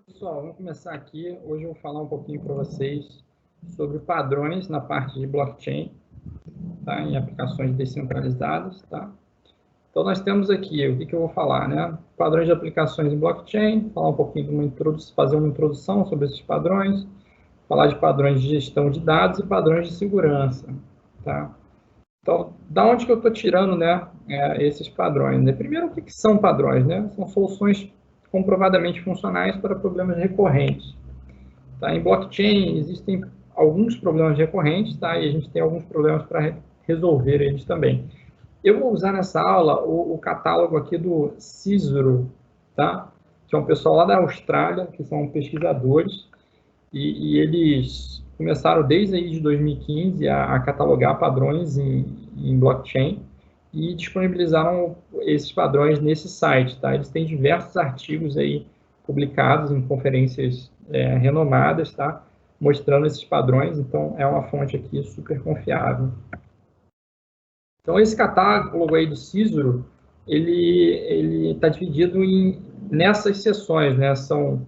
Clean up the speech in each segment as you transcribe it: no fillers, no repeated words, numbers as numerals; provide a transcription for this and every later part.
Pessoal, vamos começar aqui. Hoje eu vou falar um pouquinho para vocês sobre padrões na parte de blockchain, tá? Em aplicações descentralizadas, tá? Então, nós temos aqui, o que eu vou falar, né? Padrões de aplicações em blockchain, falar um pouquinho de uma introdução, fazer uma introdução sobre esses padrões, falar de padrões de gestão de dados e padrões de segurança, tá? Então, da onde que eu estou tirando, né, esses padrões? Né? Primeiro, o que são padrões, né? São soluções comprovadamente funcionais para problemas recorrentes. Tá? Em blockchain existem alguns problemas recorrentes, tá? E a gente tem alguns problemas para resolver eles também. Eu vou usar nessa aula o catálogo aqui do Cicero, tá? Que é um pessoal lá da Austrália, que são pesquisadores, e eles começaram desde aí de 2015 a catalogar padrões em blockchain e disponibilizaram esses padrões nesse site, tá? Eles têm diversos artigos aí publicados em conferências renomadas, tá? Mostrando esses padrões, então é uma fonte aqui super confiável. Então esse catálogo aí do Cicero, ele está dividido nessas seções, né? São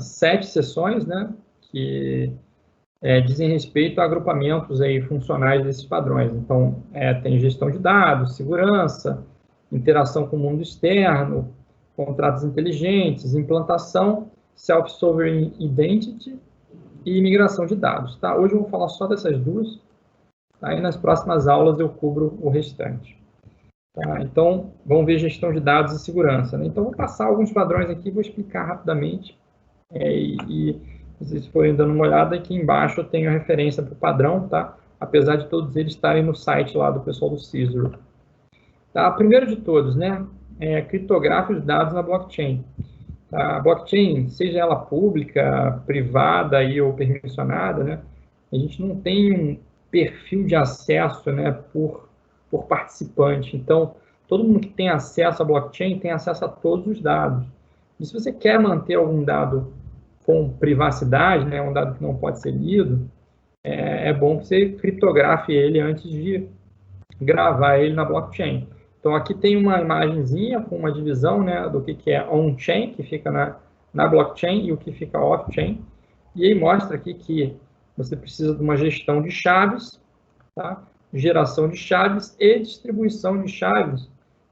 7 seções, né? Que dizem respeito a agrupamentos aí funcionais desses padrões. Então, tem gestão de dados, segurança, interação com o mundo externo, contratos inteligentes, implantação, self-sovereign identity e migração de dados. Tá? Hoje eu vou falar só dessas duas, tá? E nas próximas aulas eu cubro o restante. Tá? Então, vamos ver gestão de dados e segurança. Né? Então, vou passar alguns padrões aqui, vou explicar rapidamente e vocês forem dando uma olhada, aqui embaixo eu tenho a referência para o padrão, tá? Apesar de todos eles estarem no site lá do pessoal do Cicero. Tá? Primeiro de todos, né? Criptografar os dados na blockchain. Tá? A blockchain, seja ela pública, privada ou permissionada, né? A gente não tem um perfil de acesso, né, por participante. Então, todo mundo que tem acesso à blockchain tem acesso a todos os dados. E se você quer manter algum dado com privacidade, né, um dado que não pode ser lido, é bom que você criptografe ele antes de gravar ele na blockchain. Então, aqui tem uma imagenzinha com uma divisão, né, do que é on-chain, que fica na blockchain, e o que fica off-chain. E aí mostra aqui que você precisa de uma gestão de chaves, tá? Geração de chaves e distribuição de chaves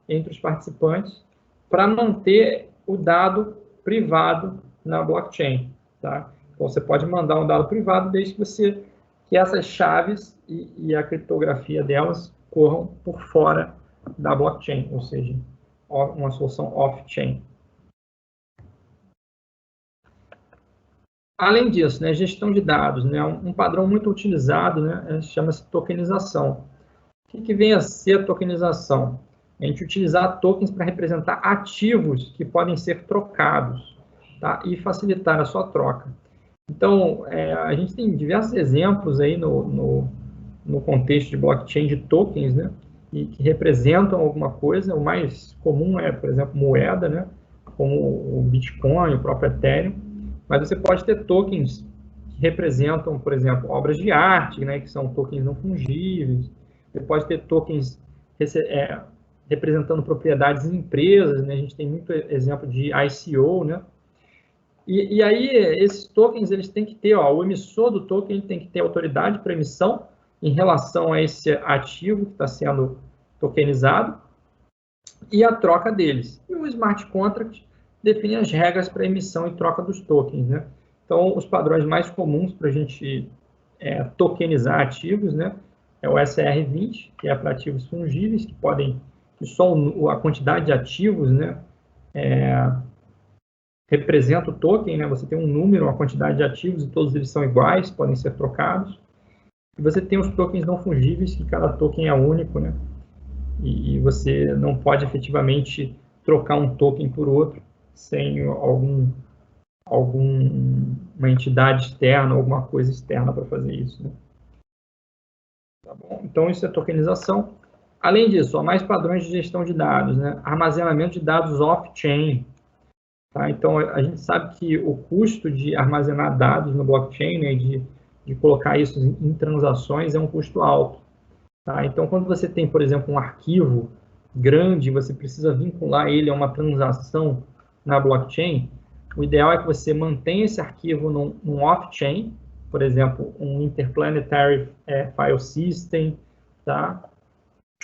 entre os participantes para manter o dado privado na blockchain, tá? Então, você pode mandar um dado privado desde que essas chaves e a criptografia delas corram por fora da blockchain, ou seja, uma solução off-chain. Além disso, né, gestão de dados, né, um padrão muito utilizado, né, chama-se tokenização. O que vem a ser a tokenização? A gente utilizar tokens para representar ativos que podem ser trocados, tá? E facilitar a sua troca. Então, a gente tem diversos exemplos aí no contexto de blockchain de tokens, né? E que representam alguma coisa. O mais comum é, por exemplo, moeda, né? Como o Bitcoin, o próprio Ethereum. Mas você pode ter tokens que representam, por exemplo, obras de arte, né? Que são tokens não fungíveis. Você pode ter tokens representando propriedades em empresas, né? A gente tem muito exemplo de ICO, né? E aí, esses tokens, eles têm que ter, o emissor do token ele tem que ter autoridade para emissão em relação a esse ativo que está sendo tokenizado e a troca deles. E o smart contract define as regras para emissão e troca dos tokens, né? Então, os padrões mais comuns para a gente tokenizar ativos, né? É o SR20, que é para ativos fungíveis, que só a quantidade de ativos, né? Representa o token, né? Você tem um número, uma quantidade de ativos e todos eles são iguais, podem ser trocados. E você tem os tokens não fungíveis, que cada token é único, né? E você não pode efetivamente trocar um token por outro sem alguma entidade externa, alguma coisa externa para fazer isso, né? Tá bom? Então, isso é tokenização. Além disso, há mais padrões de gestão de dados, né? Armazenamento de dados off-chain. Tá? Então, a gente sabe que o custo de armazenar dados no blockchain, né, de colocar isso em transações, é um custo alto. Tá? Então, quando você tem, por exemplo, um arquivo grande, você precisa vincular ele a uma transação na blockchain, o ideal é que você mantenha esse arquivo num off-chain, por exemplo, um Interplanetary File System, tá?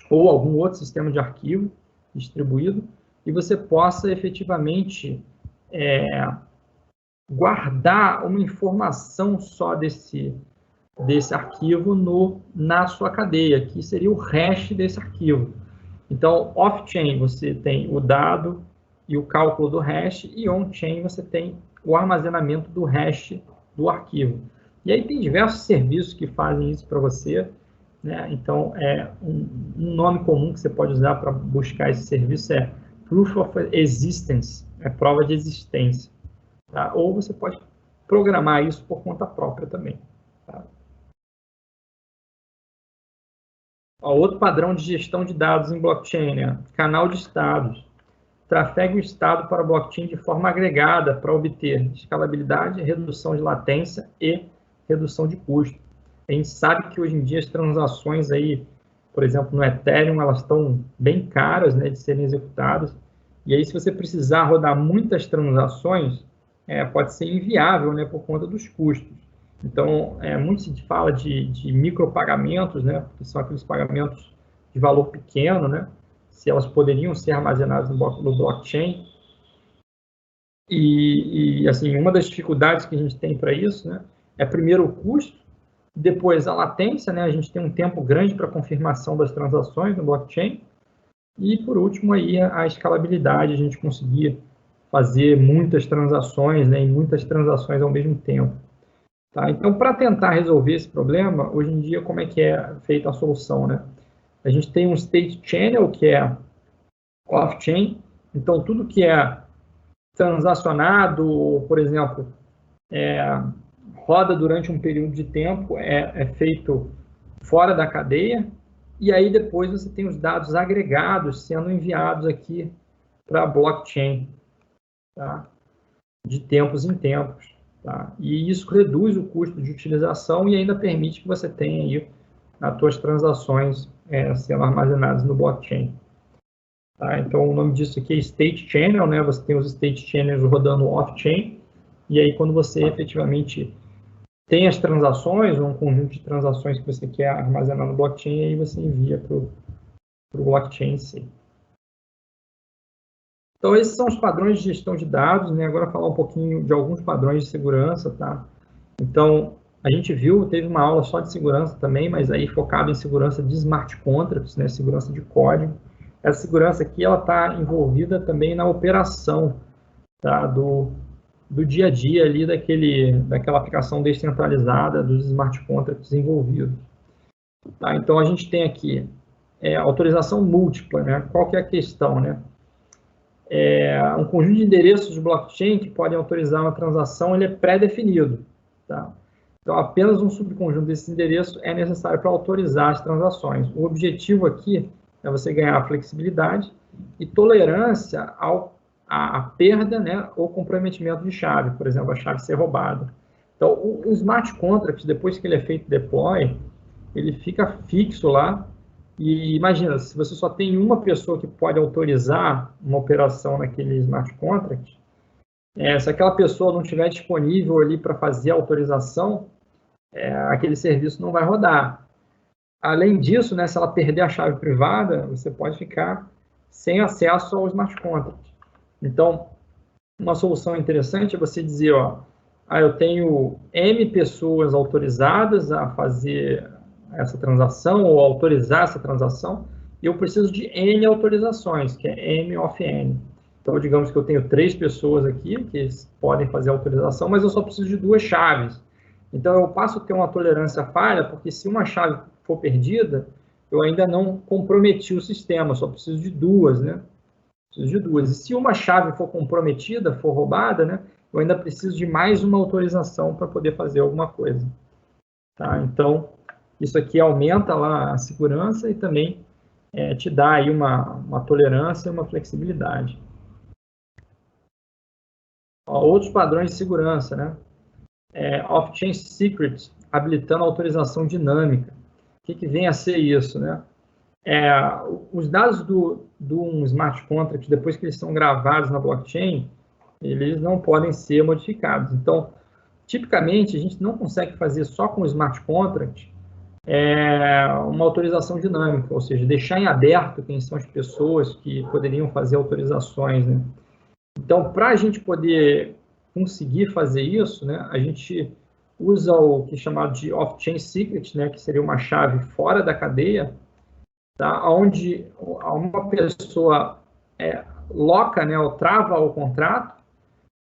Ou algum outro sistema de arquivo distribuído, e você possa efetivamente guardar uma informação só desse arquivo na sua cadeia, que seria o hash desse arquivo. Então, off-chain você tem o dado e o cálculo do hash, e on-chain você tem o armazenamento do hash do arquivo. E aí tem diversos serviços que fazem isso para você, né? Então, um nome comum que você pode usar para buscar esse serviço é Proof of Existence, prova de existência. Tá? Ou você pode programar isso por conta própria também. Tá? Outro padrão de gestão de dados em blockchain, né? Canal de estados. Trafega o estado para o blockchain de forma agregada para obter escalabilidade, redução de latência e redução de custo. A gente sabe que hoje em dia as transações aí, por exemplo, no Ethereum, elas estão bem caras, né, de serem executadas. E aí, se você precisar rodar muitas transações, pode ser inviável, né, por conta dos custos. Então, muito se fala de micropagamentos, né, que são aqueles pagamentos de valor pequeno, né, se elas poderiam ser armazenadas no blockchain. E assim, uma das dificuldades que a gente tem para isso, né, é primeiro o custo, depois a latência, né, a gente tem um tempo grande para confirmação das transações no blockchain, e por último aí a escalabilidade, a gente conseguir fazer muitas transações, né, e muitas transações ao mesmo tempo. Tá? Então, para tentar resolver esse problema, hoje em dia, como é que é feita a solução, né? A gente tem um state channel, que é off-chain, então tudo que é transacionado, ou, por exemplo, roda durante um período de tempo, é feito fora da cadeia, e aí depois você tem os dados agregados sendo enviados aqui para a blockchain, tá? De tempos em tempos. Tá? E isso reduz o custo de utilização e ainda permite que você tenha aí as suas transações sendo armazenadas no blockchain. Tá? Então, o nome disso aqui é State Channel, né? Você tem os State Channels rodando off-chain, e aí quando você efetivamente tem as transações, ou um conjunto de transações que você quer armazenar no blockchain, aí você envia para o blockchain em si. Então, esses são os padrões de gestão de dados, né? Agora, falar um pouquinho de alguns padrões de segurança, tá? Então, a gente viu, teve uma aula só de segurança também, mas aí focado em segurança de smart contracts, né? Segurança de código. Essa segurança aqui, ela está envolvida também na operação, tá? Do dia a dia ali daquela aplicação descentralizada dos smart contracts envolvidos. Tá? Então, a gente tem aqui autorização múltipla, né? Qual que é a questão, né? Um conjunto de endereços de blockchain que podem autorizar uma transação, ele é pré-definido. Tá? Então, apenas um subconjunto desses endereços é necessário para autorizar as transações. O objetivo aqui é você ganhar flexibilidade e tolerância à perda, né, ou comprometimento de chave, por exemplo, a chave ser roubada. Então, o smart contract, depois que ele é feito deploy, ele fica fixo lá. E imagina, se você só tem uma pessoa que pode autorizar uma operação naquele smart contract, se aquela pessoa não estiver disponível ali para fazer a autorização, aquele serviço não vai rodar. Além disso, né, se ela perder a chave privada, você pode ficar sem acesso ao smart contract. Então, uma solução interessante é você dizer, eu tenho M pessoas autorizadas a fazer essa transação ou autorizar essa transação, e eu preciso de N autorizações, que é M of N. Então, digamos que eu tenho 3 pessoas aqui que podem fazer a autorização, mas eu só preciso de 2 chaves. Então, eu passo a ter uma tolerância falha, porque se uma chave for perdida, eu ainda não comprometi o sistema, só preciso de 2, né? Preciso de 2. E se uma chave for comprometida, for roubada, né, eu ainda preciso de mais uma autorização para poder fazer alguma coisa. Tá? Então, isso aqui aumenta lá a segurança e também te dá aí uma tolerância e uma flexibilidade. Outros padrões de segurança, né? Off-chain secrets, habilitando a autorização dinâmica. O que vem a ser isso, né? Os dados de um smart contract, depois que eles são gravados na blockchain, eles não podem ser modificados. Então, tipicamente, a gente não consegue fazer só com o smart contract uma autorização dinâmica, ou seja, deixar em aberto quem são as pessoas que poderiam fazer autorizações, né? Então, para a gente poder conseguir fazer isso, né, a gente usa o que é chamado de off-chain secret, né, que seria uma chave fora da cadeia, tá, onde uma pessoa loca, né, ou trava o contrato,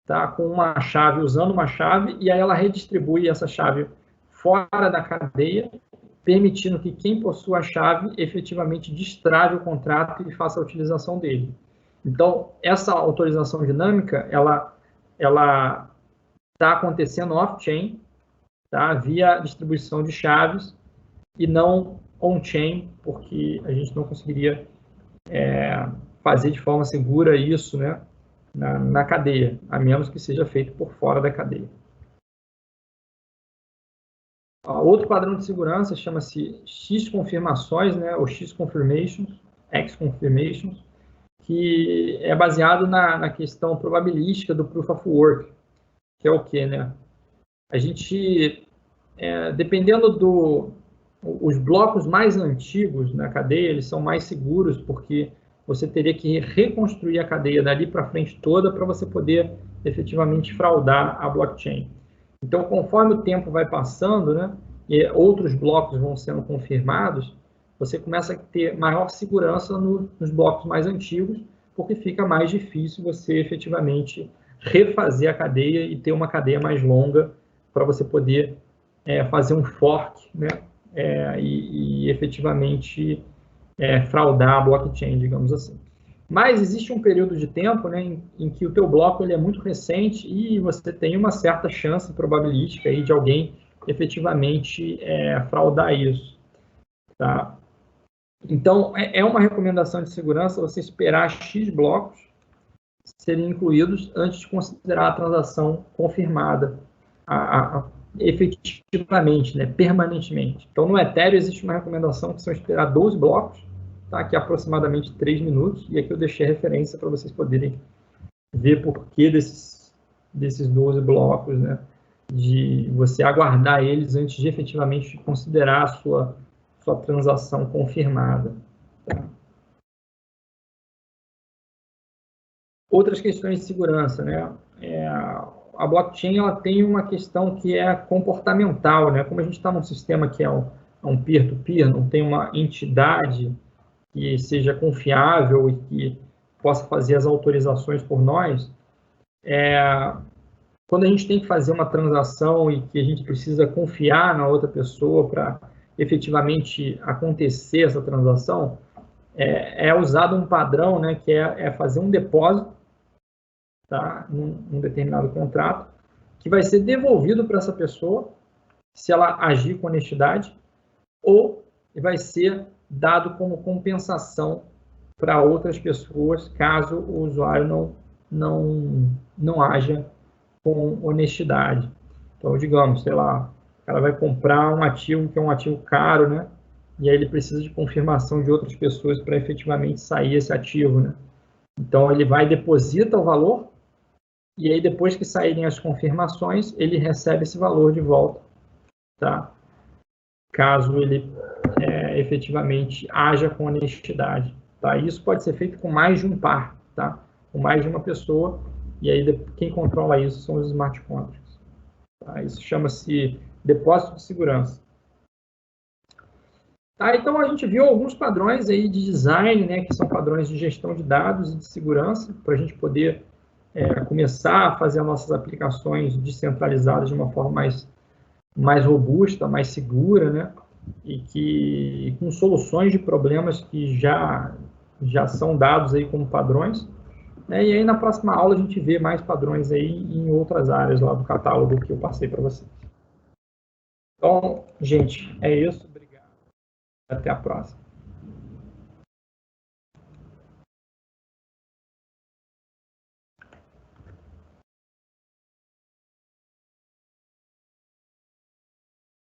tá, com uma chave, usando uma chave, e aí ela redistribui essa chave fora da cadeia, permitindo que quem possua a chave efetivamente destrave o contrato e faça a utilização dele. Então, essa autorização dinâmica, ela está acontecendo off-chain, tá, via distribuição de chaves, e não on-chain, porque a gente não conseguiria fazer de forma segura isso, né, na cadeia, a menos que seja feito por fora da cadeia. Outro padrão de segurança chama-se X confirmações, né, ou X confirmations, X confirmations, que é baseado na questão probabilística do Proof of Work, que é o quê, né? A gente, dependendo os blocos mais antigos na cadeia, eles são mais seguros, porque você teria que reconstruir a cadeia dali para frente toda para você poder efetivamente fraudar a blockchain. Então, conforme o tempo vai passando, né, e outros blocos vão sendo confirmados, você começa a ter maior segurança nos blocos mais antigos, porque fica mais difícil você efetivamente refazer a cadeia e ter uma cadeia mais longa para você poder fazer um fork, né, e efetivamente fraudar a blockchain, digamos assim. Mas existe um período de tempo, né, em que o teu bloco ele é muito recente e você tem uma certa chance probabilística aí de alguém efetivamente fraudar isso, tá? Então, é uma recomendação de segurança você esperar X blocos serem incluídos antes de considerar a transação confirmada efetivamente, né, permanentemente. Então, no Ethereum existe uma recomendação que são esperar 12 blocos, tá, que é aproximadamente 3 minutos, e aqui eu deixei a referência para vocês poderem ver por que desses 12 blocos, né, de você aguardar eles antes de efetivamente considerar a sua transação confirmada. Tá? Outras questões de segurança, né? A blockchain ela tem uma questão que é comportamental, né? Como a gente está num sistema que é um peer-to-peer, não tem uma entidade que seja confiável e que possa fazer as autorizações por nós, quando a gente tem que fazer uma transação e que a gente precisa confiar na outra pessoa para efetivamente acontecer essa transação, é usado um padrão, né, que é fazer um depósito, tá, num determinado contrato, que vai ser devolvido para essa pessoa se ela agir com honestidade, ou vai ser dado como compensação para outras pessoas caso o usuário não haja com honestidade. Então, digamos, sei lá, o cara vai comprar um ativo que é um ativo caro, né? E aí ele precisa de confirmação de outras pessoas para efetivamente sair esse ativo, né? Então, ele vai deposita o valor e aí depois que saírem as confirmações, ele recebe esse valor de volta, tá? Caso ele efetivamente haja com honestidade, tá? Isso pode ser feito com mais de um par, tá? Com mais de uma pessoa, e aí quem controla isso são os smart contracts. Tá? Isso chama-se depósito de segurança. Tá, então a gente viu alguns padrões aí de design, né, que são padrões de gestão de dados e de segurança, para a gente poder começar a fazer as nossas aplicações descentralizadas de uma forma mais robusta, mais segura, né, e que com soluções de problemas que já são dados aí como padrões. Né, e aí na próxima aula a gente vê mais padrões aí em outras áreas lá do catálogo que eu passei para vocês. Então, gente, é isso. Obrigado. Até a próxima.